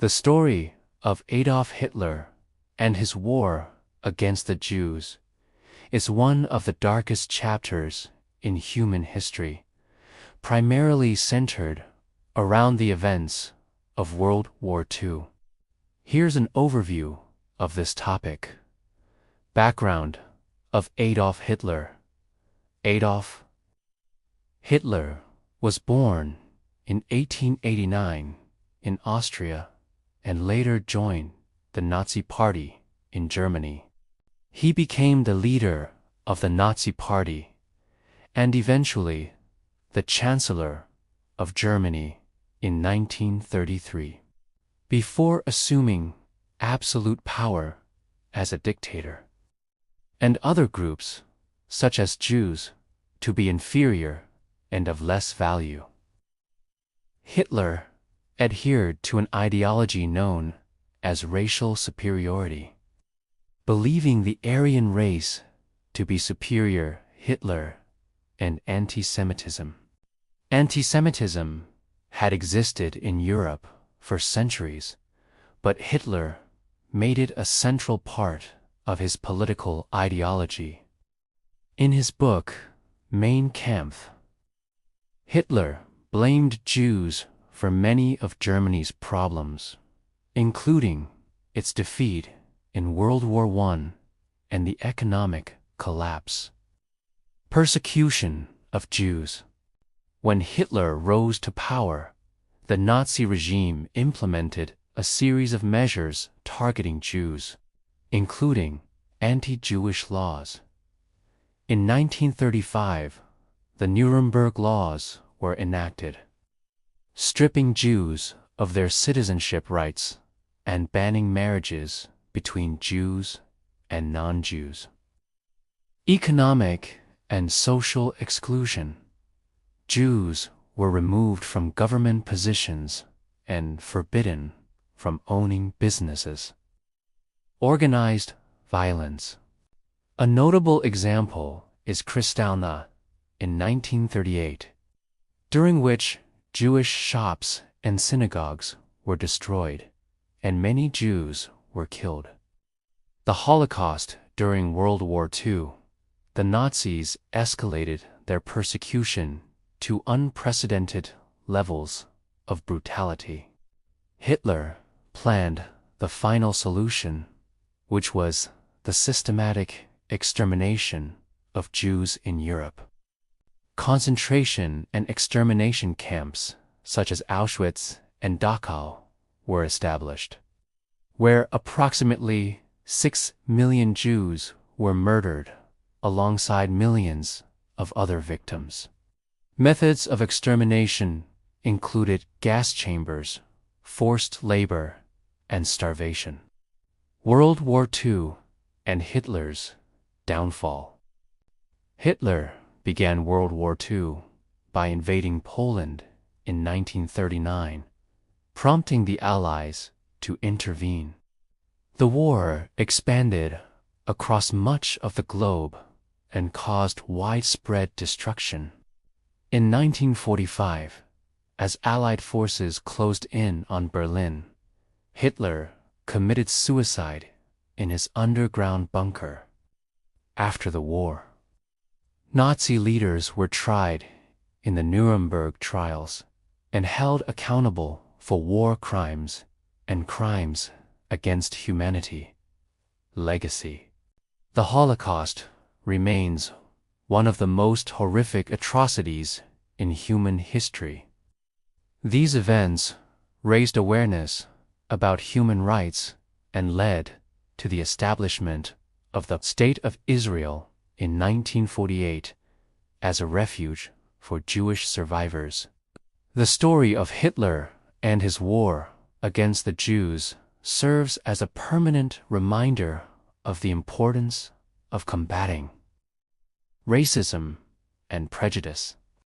The story of Adolf Hitler and his war against the Jews is one of the darkest chapters in human history, primarily centered around the events of World War II. Here's an overview of this topic. Background of Adolf Hitler. Adolf Hitler was born in 1889 in Austria and later joined the Nazi Party in Germany. He became the leader of the Nazi Party and eventually the Chancellor of Germany in 1933, before assuming absolute power as a dictator, and other groups, such as Jews, to be inferior and of less value. Hitler adhered to an ideology known as racial superiority. Believing the Aryan race to be superior, Hitler and anti-Semitism. Anti-Semitism had existed in Europe for centuries, but Hitler made it a central part of his political ideology. In his book, Mein Kampf, Hitler blamed Jews for many of Germany's problems, including its defeat in World War I and the economic collapse. Persecution of Jews. When Hitler rose to power, the Nazi regime implemented a series of measures targeting Jews, including anti-Jewish laws. In 1935, the Nuremberg Laws were enacted, stripping Jews of their citizenship rights and banning marriages between Jews and non-Jews. Economic and social exclusion. Jews were removed from government positions and forbidden from owning businesses. Organized violence. A notable example is Kristallnacht in 1938, during which Jewish shops and synagogues were destroyed, and many Jews were killed. The Holocaust during World War II. The Nazis escalated their persecution to unprecedented levels of brutality. Hitler planned the final solution, which was the systematic extermination of Jews in Europe. Concentration and extermination camps, such as Auschwitz and Dachau, were established, where approximately 6 million Jews were murdered alongside millions of other victims. Methods of extermination included gas chambers, forced labor, and starvation. World War II and Hitler's downfall. Hitler began World War II by invading Poland in 1939, prompting the Allies to intervene. The war expanded across much of the globe and caused widespread destruction. In 1945, as Allied forces closed in on Berlin, Hitler committed suicide in his underground bunker. After the war, Nazi leaders were tried in the Nuremberg trials and held accountable for war crimes and crimes against humanity. Legacy. The Holocaust remains one of the most horrific atrocities in human history. These events raised awareness about human rights and led to the establishment of the State of Israel in 1948 as a refuge for Jewish survivors. The story of Hitler and his war against the Jews serves as a permanent reminder of the importance of combating racism and prejudice.